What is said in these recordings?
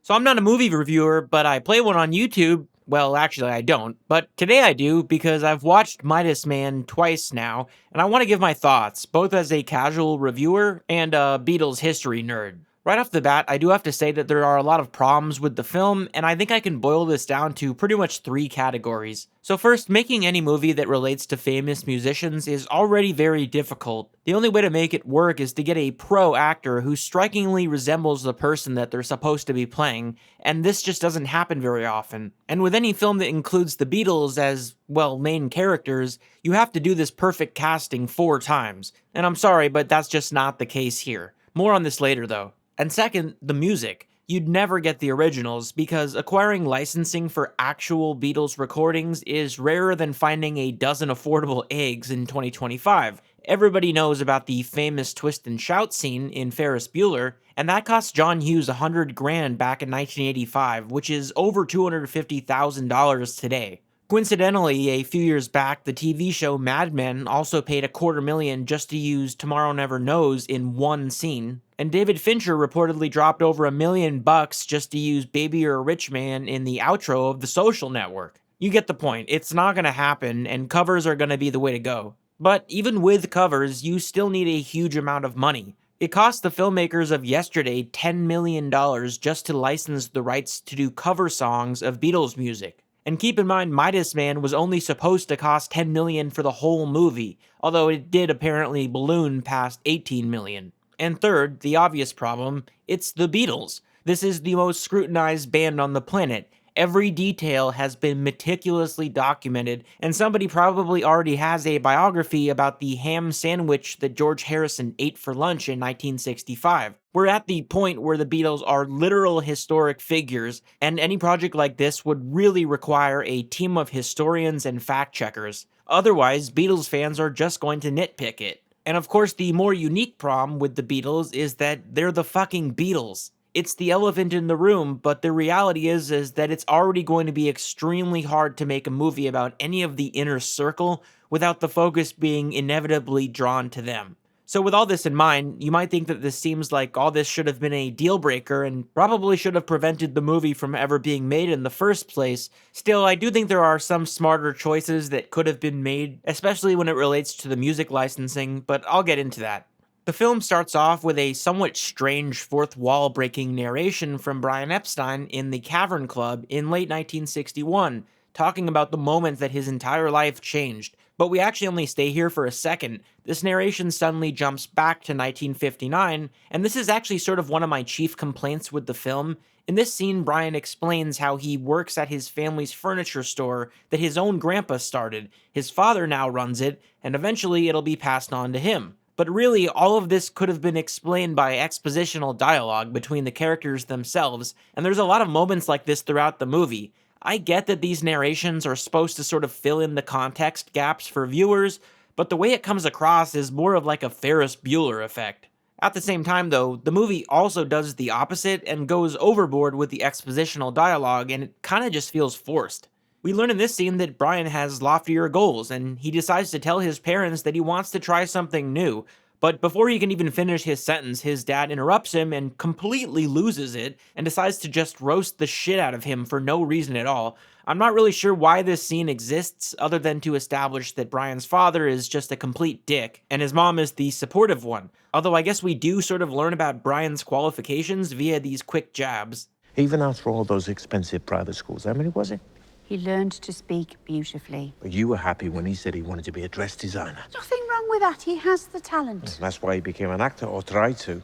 So I'm not a movie reviewer, but I play one on YouTube. Well, actually, I don't. But today I do because I've watched Midas Man twice now, and I want to give my thoughts, both as a casual reviewer and a Beatles history nerd. Right off the bat, I do have to say that there are a lot of problems with the film, and I think I can boil this down to pretty much three categories. So first, making any movie that relates to famous musicians is already very difficult. The only way to make it work is to get a pro actor who strikingly resembles the person that they're supposed to be playing, and this just doesn't happen very often. And with any film that includes the Beatles as, well, main characters, you have to do this perfect casting 4 times. And I'm sorry, but that's just not the case here. More on this later though. And second, the music. You'd never get the originals because acquiring licensing for actual Beatles recordings is rarer than finding a dozen affordable eggs in 2025. Everybody knows about the famous twist and shout scene in Ferris Bueller, and that cost John Hughes $100,000 back in 1985, which is over $250,000 today. Coincidentally, a few years back, the TV show Mad Men also paid $250,000 just to use Tomorrow Never Knows in one scene, and David Fincher reportedly dropped over $1,000,000 just to use Baby You're a Rich Man in the outro of The Social Network. You get the point, it's not gonna happen, and covers are gonna be the way to go. But even with covers, you still need a huge amount of money. It cost the filmmakers of yesterday $10 million just to license the rights to do cover songs of Beatles music. And keep in mind, Midas Man was only supposed to cost $10 million for the whole movie, although it did apparently balloon past $18 million. And third, the obvious problem, it's the Beatles. This is the most scrutinized band on the planet. Every detail has been meticulously documented, and somebody probably already has a biography about the ham sandwich that George Harrison ate for lunch in 1965. We're at the point where the Beatles are literal historic figures, and any project like this would really require a team of historians and fact checkers. Otherwise, Beatles fans are just going to nitpick it. And of course, the more unique problem with the Beatles is that they're the fucking Beatles. It's the elephant in the room, but the reality is that it's already going to be extremely hard to make a movie about any of the inner circle without the focus being inevitably drawn to them. So with all this in mind, you might think that this seems like all this should have been a deal breaker and probably should have prevented the movie from ever being made in the first place. Still, I do think there are some smarter choices that could have been made, especially when it relates to the music licensing, but I'll get into that. The film starts off with a somewhat strange fourth wall breaking narration from Brian Epstein in the Cavern Club in late 1961, talking about the moment that his entire life changed. But we actually only stay here for a second. This narration suddenly jumps back to 1959, and this is actually sort of one of my chief complaints with the film. In this scene, Brian explains how he works at his family's furniture store that his own grandpa started. His father now runs it, and eventually it'll be passed on to him. But really, all of this could have been explained by expositional dialogue between the characters themselves, and there's a lot of moments like this throughout the movie. I get that these narrations are supposed to sort of fill in the context gaps for viewers, but the way it comes across is more of like a Ferris Bueller effect. At the same time though, the movie also does the opposite and goes overboard with the expositional dialogue, and it kinda just feels forced. We learn in this scene that Brian has loftier goals, and he decides to tell his parents that he wants to try something new. But before he can even finish his sentence, his dad interrupts him and completely loses it, and decides to just roast the shit out of him for no reason at all. I'm not really sure why this scene exists, other than to establish that Brian's father is just a complete dick, and his mom is the supportive one. Although I guess we do sort of learn about Brian's qualifications via these quick jabs. Even after all those expensive private schools, how many was it? He learned to speak beautifully. But you were happy when he said he wanted to be a dress designer. Nothing wrong with that. He has the talent. That's why he became an actor, or tried to.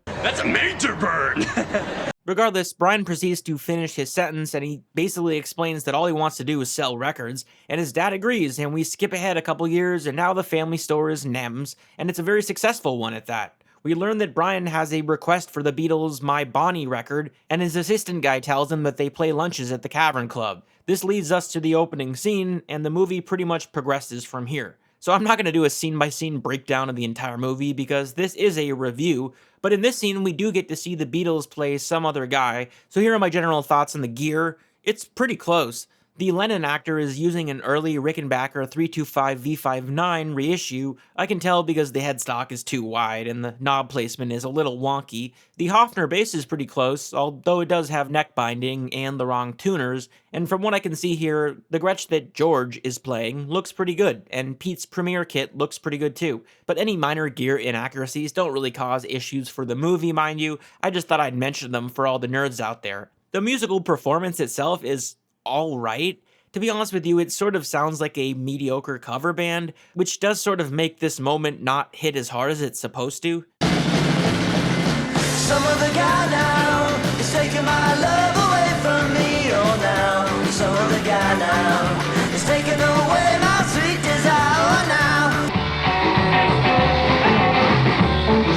That's a major burn! Regardless, Brian proceeds to finish his sentence, and he basically explains that all he wants to do is sell records, and his dad agrees, and we skip ahead a couple years, and now the family store is Nem's, and it's a very successful one at that. We learn that Brian has a request for the Beatles' My Bonnie record, and his assistant guy tells him that they play lunches at the Cavern Club. This leads us to the opening scene, and the movie pretty much progresses from here. So I'm not going to do a scene-by-scene breakdown of the entire movie because this is a review, but in this scene we do get to see the Beatles play some other guy, so here are my general thoughts on the gear. It's pretty close. The Lennon actor is using an early Rickenbacker 325V59 reissue. I can tell because the headstock is too wide and the knob placement is a little wonky. The Hofner bass is pretty close, although it does have neck binding and the wrong tuners, and from what I can see here, the Gretsch that George is playing looks pretty good, and Pete's Premiere kit looks pretty good too. But any minor gear inaccuracies don't really cause issues for the movie, mind you. I just thought I'd mention them for all the nerds out there. The musical performance itself is alright. To be honest with you, it sort of sounds like a mediocre cover band, which does sort of make this moment not hit as hard as it's supposed to. Some other guy now is taking my love away from me, oh now. Some other guy now is taking away my sweet desire now.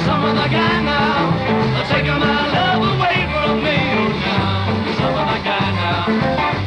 Some other guy now is taking my love away from me, oh now. Some other guy now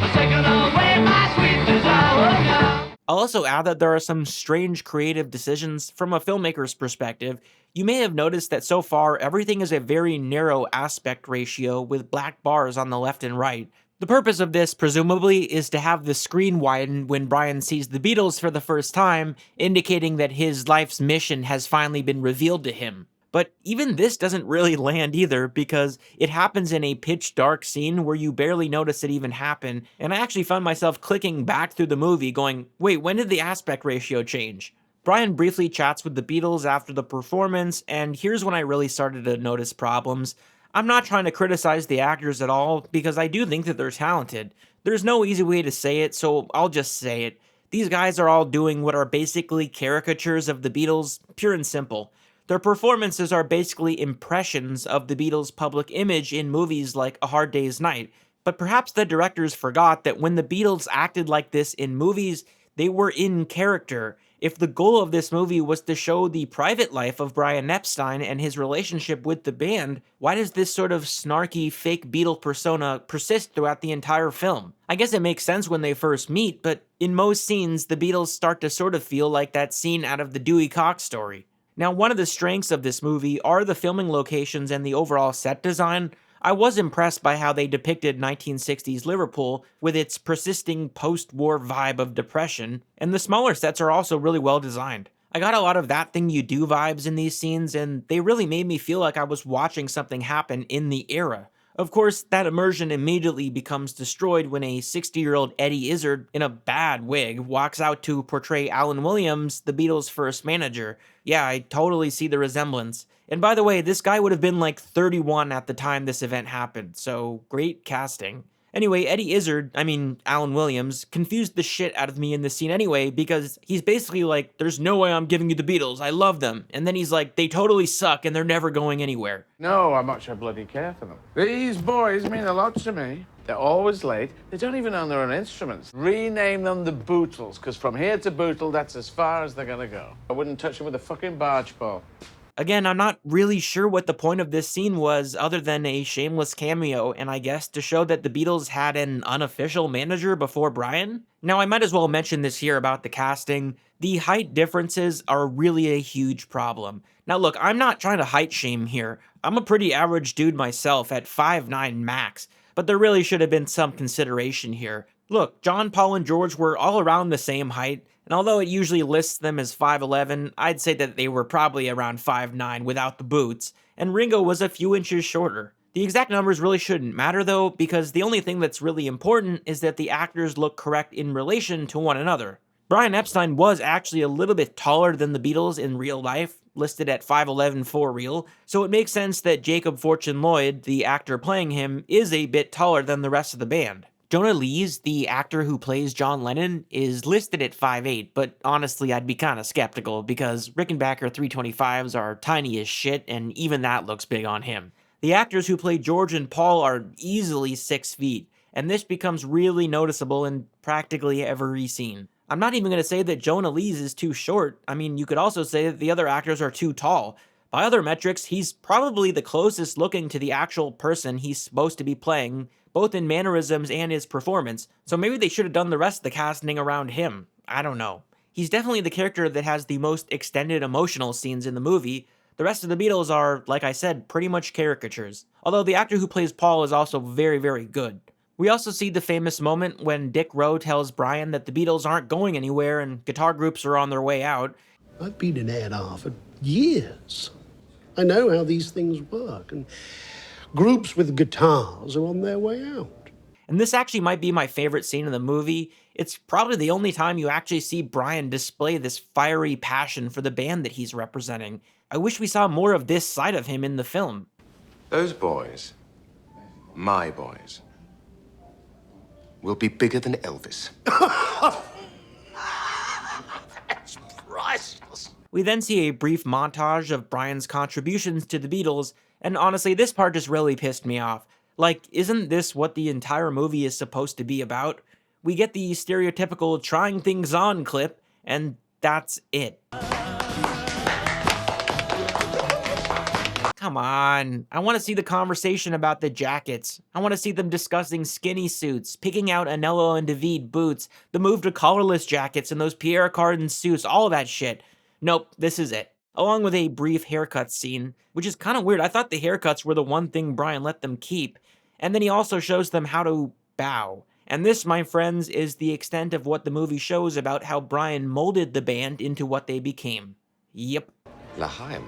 is taking away my sweet desire now. I'll also add that there are some strange creative decisions from a filmmaker's perspective. You may have noticed that so far everything is a very narrow aspect ratio with black bars on the left and right. The purpose of this, presumably, is to have the screen widen when Brian sees the Beatles for the first time, indicating that his life's mission has finally been revealed to him. But even this doesn't really land either, because it happens in a pitch dark scene where you barely notice it even happen, and I actually found myself clicking back through the movie going, wait, when did the aspect ratio change? Brian briefly chats with the Beatles after the performance, and here's when I really started to notice problems. I'm not trying to criticize the actors at all, because I do think that they're talented. There's no easy way to say it, so I'll just say it. These guys are all doing what are basically caricatures of the Beatles, pure and simple. Their performances are basically impressions of the Beatles' public image in movies like A Hard Day's Night, but perhaps the directors forgot that when the Beatles acted like this in movies, they were in character. If the goal of this movie was to show the private life of Brian Epstein and his relationship with the band, why does this sort of snarky fake Beatle persona persist throughout the entire film? I guess it makes sense when they first meet, but in most scenes, the Beatles start to sort of feel like that scene out of the Dewey Cox story. Now, one of the strengths of this movie are the filming locations and the overall set design. I was impressed by how they depicted 1960s Liverpool with its persisting post-war vibe of depression, and the smaller sets are also really well designed. I got a lot of That Thing You Do vibes in these scenes, and they really made me feel like I was watching something happen in the era. Of course, that immersion immediately becomes destroyed when a 60-year-old Eddie Izzard in a bad wig walks out to portray Alan Williams, the Beatles' first manager. Yeah, I totally see the resemblance. And by the way, this guy would have been like 31 at the time this event happened, so great casting. Anyway, Alan Williams, confused the shit out of me in this scene anyway, because he's basically like, there's no way I'm giving you the Beatles, I love them. And then he's like, they totally suck and they're never going anywhere. No, how much I bloody care for them. These boys mean a lot to me. They're always late. They don't even own their own instruments. Rename them the Bootles, because from here to Bootle, that's as far as they're gonna go. I wouldn't touch them with a fucking barge pole. Again, I'm not really sure what the point of this scene was other than a shameless cameo, and I guess to show that the Beatles had an unofficial manager before Brian? Now, I might as well mention this here about the casting. The height differences are really a huge problem. Now look, I'm not trying to height shame here. I'm a pretty average dude myself at 5'9" max, but there really should have been some consideration here. Look, John, Paul, and George were all around the same height, and although it usually lists them as 5'11", I'd say that they were probably around 5'9" without the boots, and Ringo was a few inches shorter. The exact numbers really shouldn't matter though, because the only thing that's really important is that the actors look correct in relation to one another. Brian Epstein was actually a little bit taller than the Beatles in real life, listed at 5'11" for real, so it makes sense that Jacob Fortune Lloyd, the actor playing him, is a bit taller than the rest of the band. Jonah Lees, the actor who plays John Lennon, is listed at 5'8", but honestly I'd be kinda skeptical because Rickenbacker 325s are tiny as shit and even that looks big on him. The actors who play George and Paul are easily 6 feet, and this becomes really noticeable in practically every scene. I'm not even going to say that Jonah Lees is too short. I mean, you could also say that the other actors are too tall. By other metrics, he's probably the closest looking to the actual person he's supposed to be playing, both in mannerisms and his performance, so maybe they should have done the rest of the casting around him. I don't know. He's definitely the character that has the most extended emotional scenes in the movie. The rest of the Beatles are, like I said, pretty much caricatures. Although the actor who plays Paul is also very, very good. We also see the famous moment when Dick Rowe tells Brian that the Beatles aren't going anywhere and guitar groups are on their way out. I've been in A&R for years. I know how these things work, and groups with guitars are on their way out. And this actually might be my favorite scene in the movie. It's probably the only time you actually see Brian display this fiery passion for the band that he's representing. I wish we saw more of this side of him in the film. Those boys, my boys, will be bigger than Elvis. That's priceless. We then see a brief montage of Brian's contributions to the Beatles, and honestly, this part just really pissed me off. Like, isn't this what the entire movie is supposed to be about? We get the stereotypical trying things on clip, and that's it. Come on, I want to see the conversation about the jackets. I want to see them discussing skinny suits, picking out Anello and David boots, the move to collarless jackets and those Pierre Cardin suits, all of that shit. Nope, this is it. Along with a brief haircut scene, which is kind of weird. I thought the haircuts were the one thing Brian let them keep. And then he also shows them how to bow. And this, my friends, is the extent of what the movie shows about how Brian molded the band into what they became. Yep. L'chaim.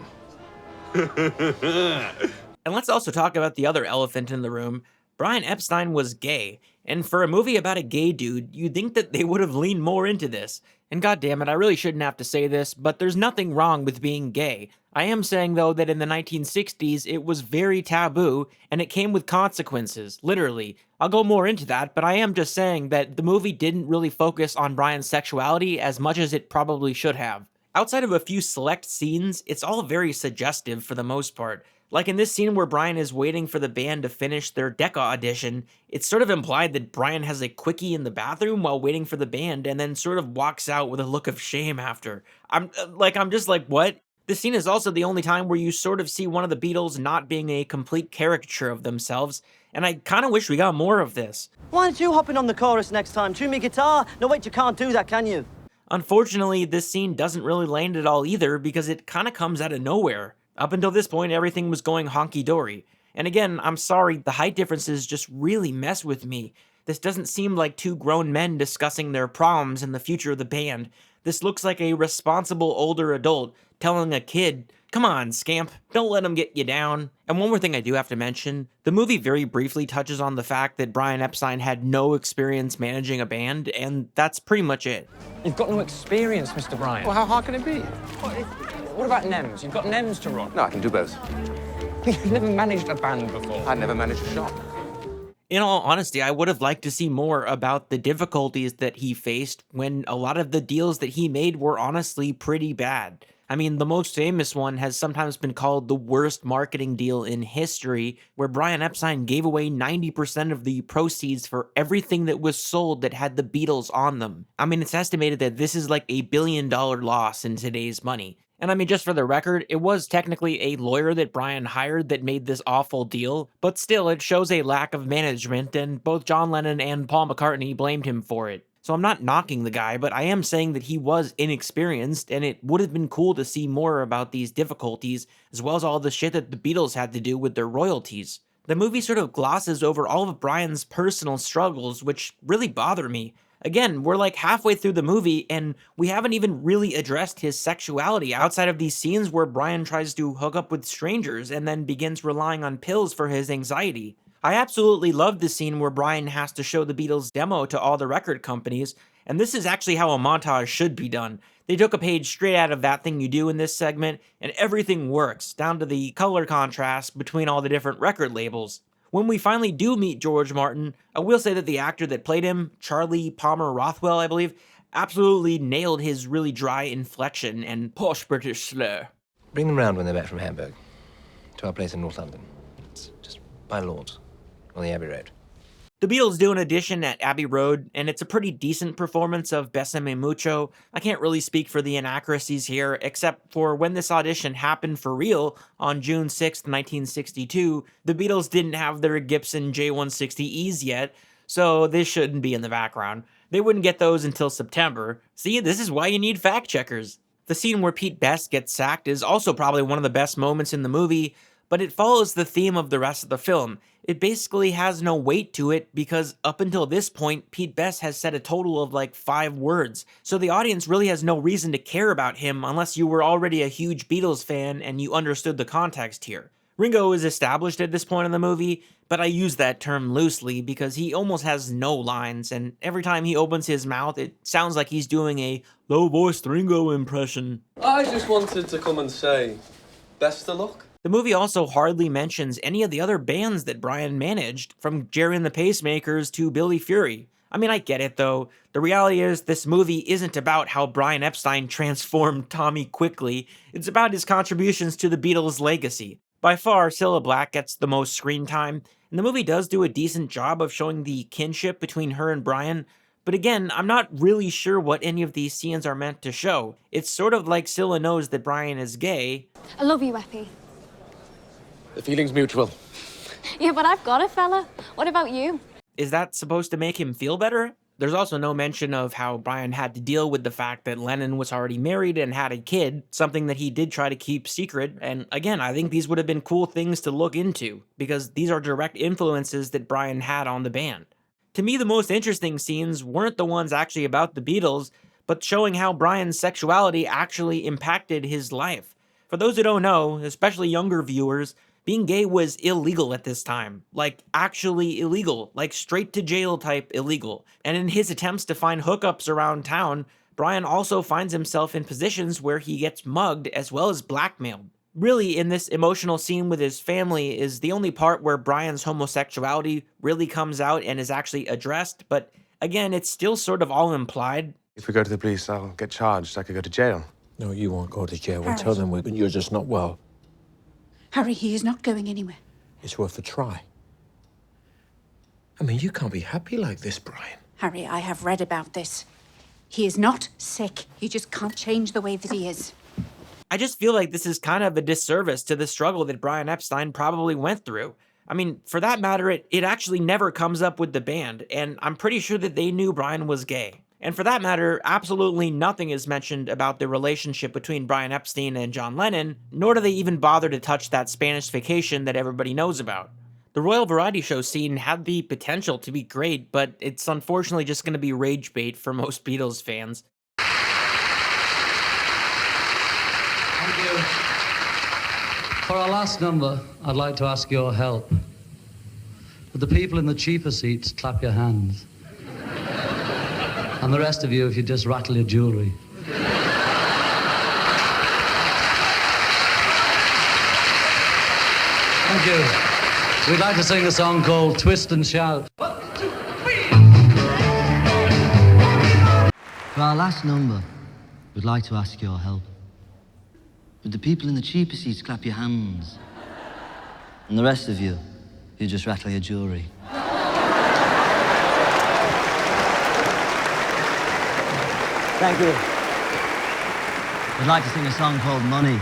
And let's also talk about the other elephant in the room. Brian Epstein was gay, and for a movie about a gay dude, you'd think that they would have leaned more into this. And goddammit, I really shouldn't have to say this, but there's nothing wrong with being gay. I am saying, though, that in the 1960s, it was very taboo, and it came with consequences, literally. I'll go more into that, but I am just saying that the movie didn't really focus on Brian's sexuality as much as it probably should have. Outside of a few select scenes, it's all very suggestive for the most part. Like in this scene where Brian is waiting for the band to finish their Decca audition, it's sort of implied that Brian has a quickie in the bathroom while waiting for the band and then sort of walks out with a look of shame after. I'm just like, what? This scene is also the only time where you sort of see one of the Beatles not being a complete caricature of themselves, and I kind of wish we got more of this. Why aren't you hopping on the chorus next time? Tune me guitar? No, wait, you can't do that, can you? Unfortunately, this scene doesn't really land at all either because it kind of comes out of nowhere. Up until this point, everything was going honky-dory. And again, I'm sorry, the height differences just really mess with me. This doesn't seem like two grown men discussing their problems and the future of the band. This looks like a responsible older adult telling a kid, come on, scamp, don't let him get you down. And one more thing I do have to mention, the movie very briefly touches on the fact that Brian Epstein had no experience managing a band, and that's pretty much it. You've got no experience, Mr. Brian. Well, how hard can it be? What about NEMS? You've got NEMS to run. No, I can do both. You've never managed a band before. I never managed a shop. In all honesty, I would have liked to see more about the difficulties that he faced when a lot of the deals that he made were honestly pretty bad. I mean, the most famous one has sometimes been called the worst marketing deal in history, where Brian Epstein gave away 90% of the proceeds for everything that was sold that had the Beatles on them. I mean, it's estimated that this is like $1 billion loss in today's money. And I mean, just for the record, it was technically a lawyer that Brian hired that made this awful deal, but still, it shows a lack of management, and both John Lennon and Paul McCartney blamed him for it. So I'm not knocking the guy, but I am saying that he was inexperienced, and it would have been cool to see more about these difficulties, as well as all the shit that the Beatles had to do with their royalties. The movie sort of glosses over all of Brian's personal struggles, which really bother me. Again, we're like halfway through the movie, and we haven't even really addressed his sexuality outside of these scenes where Brian tries to hook up with strangers and then begins relying on pills for his anxiety. I absolutely love the scene where Brian has to show the Beatles' demo to all the record companies, and this is actually how a montage should be done. They took a page straight out of That Thing You Do in this segment, and everything works, down to the color contrast between all the different record labels. When we finally do meet George Martin, I will say that the actor that played him, Charlie Palmer Rothwell, I believe, absolutely nailed his really dry inflection and posh British slur. Bring them round when they're back from Hamburg, to our place in North London. It's just by Lord's, on the Abbey Road. The Beatles do an audition at Abbey Road, and it's a pretty decent performance of Bésame Mucho. I can't really speak for the inaccuracies here, except for when this audition happened for real on June 6, 1962, the Beatles didn't have their Gibson J160Es yet, so this shouldn't be in the background. They wouldn't get those until September. See, this is why you need fact checkers. The scene where Pete Best gets sacked is also probably one of the best moments in the movie, but it follows the theme of the rest of the film. It basically has no weight to it because up until this point, Pete Best has said a total of like 5 words, so the audience really has no reason to care about him unless you were already a huge Beatles fan and you understood the context here. Ringo is established at this point in the movie, but I use that term loosely because he almost has no lines, and every time he opens his mouth, it sounds like he's doing a low-voiced Ringo impression. I just wanted to come and say, best of luck. The movie also hardly mentions any of the other bands that Brian managed, from Jerry and the Pacemakers to Billy Fury. I mean, I get it though. The reality is this movie isn't about how Brian Epstein transformed Tommy quickly, it's about his contributions to the Beatles' legacy. By far, Cilla Black gets the most screen time, and the movie does do a decent job of showing the kinship between her and Brian, but again, I'm not really sure what any of these scenes are meant to show. It's sort of like Cilla knows that Brian is gay. I love you, Eppie. The feeling's mutual. Yeah, but I've got a fella. What about you? Is that supposed to make him feel better? There's also no mention of how Brian had to deal with the fact that Lennon was already married and had a kid, something that he did try to keep secret, and again, I think these would have been cool things to look into, because these are direct influences that Brian had on the band. To me, the most interesting scenes weren't the ones actually about the Beatles, but showing how Brian's sexuality actually impacted his life. For those who don't know, especially younger viewers, being gay was illegal at this time. Like, actually illegal. Like, straight to jail type illegal. And in his attempts to find hookups around town, Brian also finds himself in positions where he gets mugged as well as blackmailed. Really, in this emotional scene with his family is the only part where Brian's homosexuality really comes out and is actually addressed, but again, it's still sort of all implied. If we go to the police, I'll get charged. I could go to jail. No, you won't go to jail. We'll Harry. tell them you're just not well. Harry, he is not going anywhere. It's worth a try. I mean, you can't be happy like this, Brian. Harry, I have read about this. He is not sick. He just can't change the way that he is. I just feel like this is kind of a disservice to the struggle that Brian Epstein probably went through. I mean, for that matter, it actually never comes up with the band, and I'm pretty sure that they knew Brian was gay. And for that matter, absolutely nothing is mentioned about the relationship between Brian Epstein and John Lennon, nor do they even bother to touch that Spanish vacation that everybody knows about. The Royal Variety Show scene had the potential to be great, but it's unfortunately just going to be rage bait for most Beatles fans. Thank you. For our last number, I'd like to ask your help. Would the people in the cheaper seats clap your hands? And the rest of you, if you just rattle your jewelry. Thank you. We'd like to sing a song called Twist and Shout. For our last number, we'd like to ask your help. Would the people in the cheaper seats clap your hands? And the rest of you, you just rattle your jewelry. Thank you. We'd like to sing a song called Money.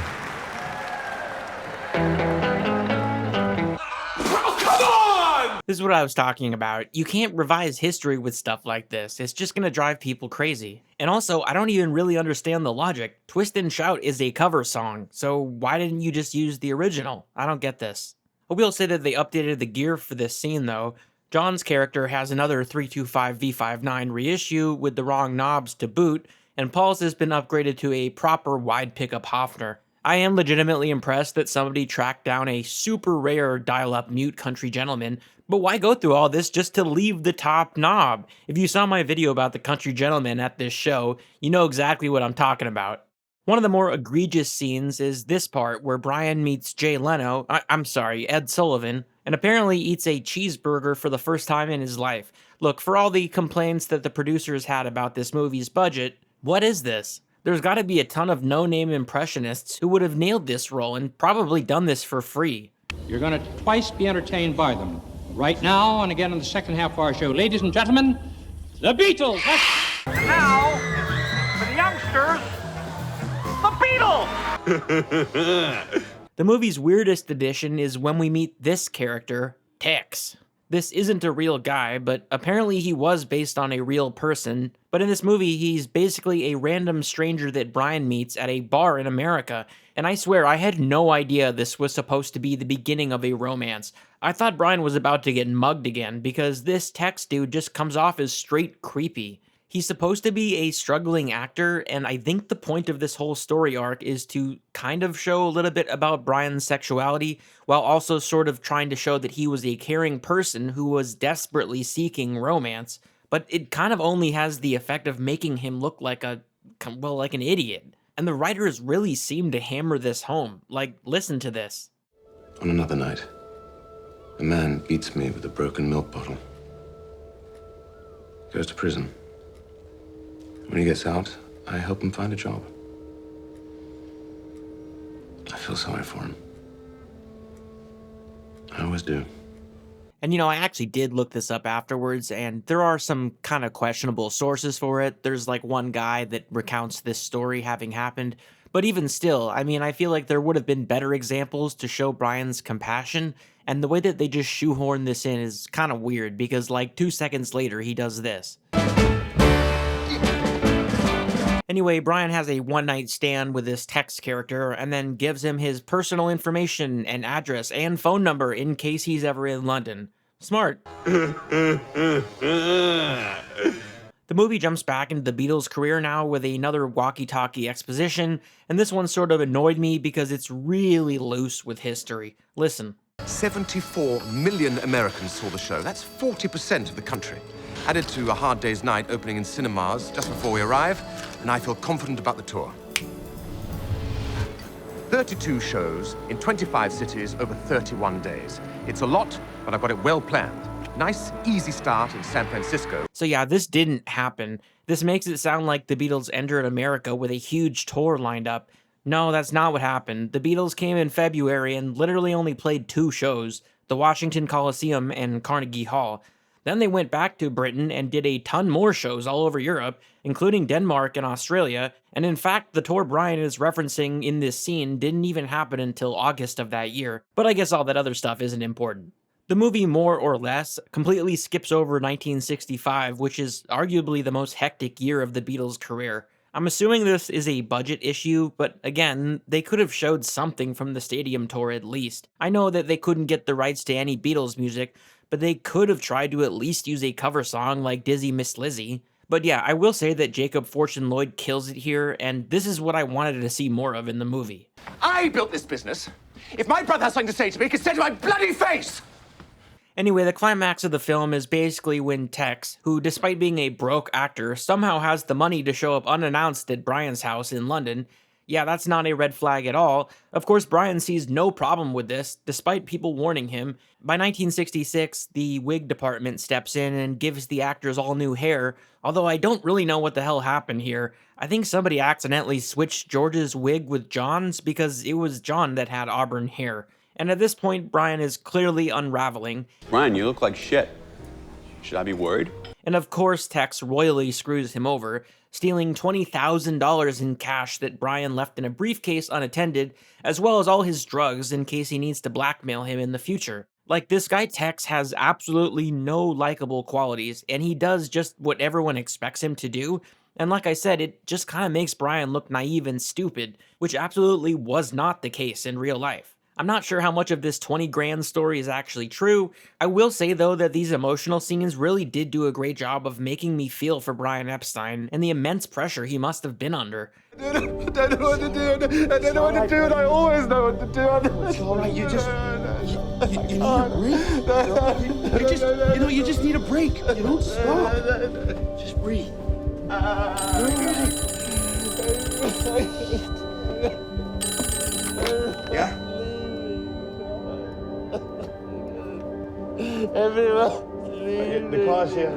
This is what I was talking about. You can't revise history with stuff like this. It's just gonna drive people crazy. And also, I don't even really understand the logic. Twist and Shout is a cover song, so why didn't you just use the original? I don't get this. I will say that they updated the gear for this scene though. John's character has another 325 V59 reissue with the wrong knobs to boot, and Paul's has been upgraded to a proper wide pickup Hofner. I am legitimately impressed that somebody tracked down a super rare dial-up mute Country Gentleman, but why go through all this just to leave the top knob? If you saw my video about the Country Gentleman at this show, you know exactly what I'm talking about. One of the more egregious scenes is this part where Brian meets Ed Sullivan, and apparently eats a cheeseburger for the first time in his life. Look, for all the complaints that the producers had about this movie's budget, what is this? There's gotta be a ton of no-name impressionists who would have nailed this role and probably done this for free. You're gonna twice be entertained by them. Right now, and again in the second half of our show. Ladies and gentlemen, the Beatles! And now, for the youngsters, the Beatles! The movie's weirdest addition is when we meet this character, Tex. This isn't a real guy, but apparently he was based on a real person. But in this movie, he's basically a random stranger that Brian meets at a bar in America. And I swear, I had no idea this was supposed to be the beginning of a romance. I thought Brian was about to get mugged again, because this Tex dude just comes off as straight creepy. He's supposed to be a struggling actor, and I think the point of this whole story arc is to kind of show a little bit about Brian's sexuality, while also sort of trying to show that he was a caring person who was desperately seeking romance, but it kind of only has the effect of making him look like like an idiot. And the writers really seem to hammer this home. Like, listen to this. On another night, a man beats me with a broken milk bottle. Goes to prison. When he gets out, I help him find a job. I feel sorry for him. I always do. And I actually did look this up afterwards, and there are some kind of questionable sources for it. There's like one guy that recounts this story having happened. But even still, I feel like there would have been better examples to show Brian's compassion, and the way that they just shoehorn this in is kind of weird, because like 2 seconds later, he does this. Anyway, Brian has a one-night stand with this Tex character and then gives him his personal information and address and phone number in case he's ever in London. Smart. The movie jumps back into the Beatles' career now with another walkie-talkie exposition, and this one sort of annoyed me because it's really loose with history. Listen. 74 million Americans saw the show. That's 40% of the country. Added to A Hard Day's Night opening in cinemas just before we arrive, and I feel confident about the tour. 32 shows in 25 cities over 31 days. It's a lot, but I've got it well planned. Nice, easy start in San Francisco. So yeah, this didn't happen. This makes it sound like the Beatles entered America with a huge tour lined up. No, that's not what happened. The Beatles came in February and literally only played 2 shows, the Washington Coliseum and Carnegie Hall. Then they went back to Britain and did a ton more shows all over Europe, including Denmark and Australia, and in fact, the tour Brian is referencing in this scene didn't even happen until August of that year, but I guess all that other stuff isn't important. The movie more or less completely skips over 1965, which is arguably the most hectic year of the Beatles' career. I'm assuming this is a budget issue, but again, they could have showed something from the stadium tour at least. I know that they couldn't get the rights to any Beatles music, but they could have tried to at least use a cover song like Dizzy Miss Lizzy. But yeah, I will say that Jacob Fortune Lloyd kills it here, and this is what I wanted to see more of in the movie. I built this business. If my brother has something to say to me, he can say it to my bloody face! Anyway, the climax of the film is basically when Tex, who despite being a broke actor, somehow has the money to show up unannounced at Brian's house in London. Yeah, that's not a red flag at all. Of course, Brian sees no problem with this, despite people warning him. By 1966, the wig department steps in and gives the actors all new hair, although I don't really know what the hell happened here. I think somebody accidentally switched George's wig with John's, because it was John that had auburn hair. And at this point, Brian is clearly unraveling. Brian, you look like shit. Should I be worried? And of course, Tex royally screws him over, stealing $20,000 in cash that Brian left in a briefcase unattended, as well as all his drugs in case he needs to blackmail him in the future. Like, this guy Tex has absolutely no likable qualities, and he does just what everyone expects him to do, and like I said, it just kind of makes Brian look naive and stupid, which absolutely was not the case in real life. I'm not sure how much of this 20 grand story is actually true. I will say though that these emotional scenes really did do a great job of making me feel for Brian Epstein and the immense pressure he must have been under. I don't know what to do. I don't know what to do, and I always know what to do. It's all right. You just you need a break. You just need a break. You don't stop. Just breathe. Yeah. Everyone. The car's here.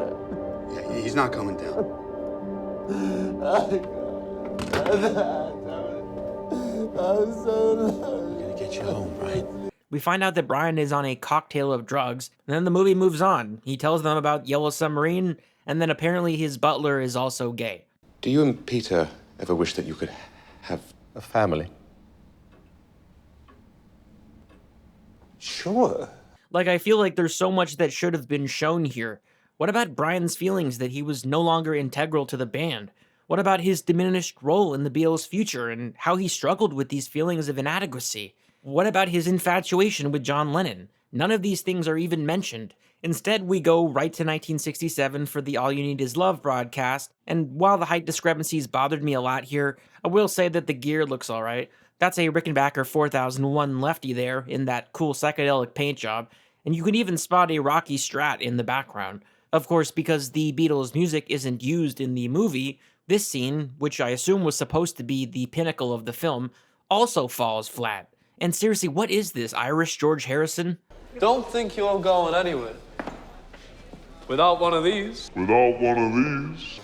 Yeah, he's not coming down. I'm so We're gonna get you home, right? We find out that Brian is on a cocktail of drugs, and then the movie moves on. He tells them about Yellow Submarine, and then apparently his butler is also gay. Do you and Peter ever wish that you could have a family? Sure. Like, I feel like there's so much that should have been shown here. What about Brian's feelings that he was no longer integral to the band? What about his diminished role in the Beatles' future and how he struggled with these feelings of inadequacy? What about his infatuation with John Lennon? None of these things are even mentioned. Instead, we go right to 1967 for the All You Need Is Love broadcast, and while the height discrepancies bothered me a lot here, I will say that the gear looks alright. That's a Rickenbacker 4001 lefty there in that cool psychedelic paint job, and you can even spot a Rocky Strat in the background. Of course, because the Beatles' music isn't used in the movie, this scene, which I assume was supposed to be the pinnacle of the film, also falls flat. And seriously, what is this, Irish George Harrison? Don't think you're going anywhere. Without one of these. Without one of these.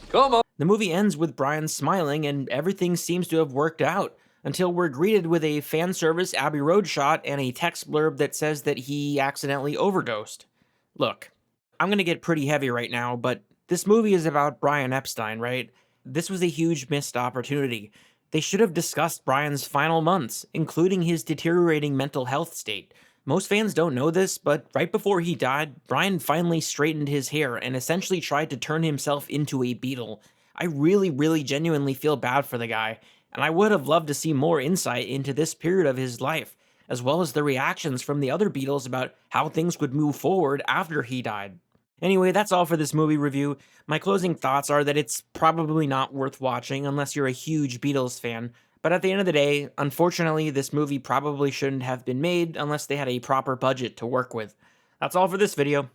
Come on. The movie ends with Brian smiling and everything seems to have worked out, until we're greeted with a fan service Abbey Road shot and a text blurb that says that he accidentally overdosed. Look, I'm gonna get pretty heavy right now, but this movie is about Brian Epstein, right? This was a huge missed opportunity. They should have discussed Brian's final months, including his deteriorating mental health state. Most fans don't know this, but right before he died, Brian finally straightened his hair and essentially tried to turn himself into a Beatle. I really genuinely feel bad for the guy, and I would have loved to see more insight into this period of his life, as well as the reactions from the other Beatles about how things would move forward after he died. Anyway, that's all for this movie review. My closing thoughts are that it's probably not worth watching unless you're a huge Beatles fan, but at the end of the day, unfortunately, this movie probably shouldn't have been made unless they had a proper budget to work with. That's all for this video.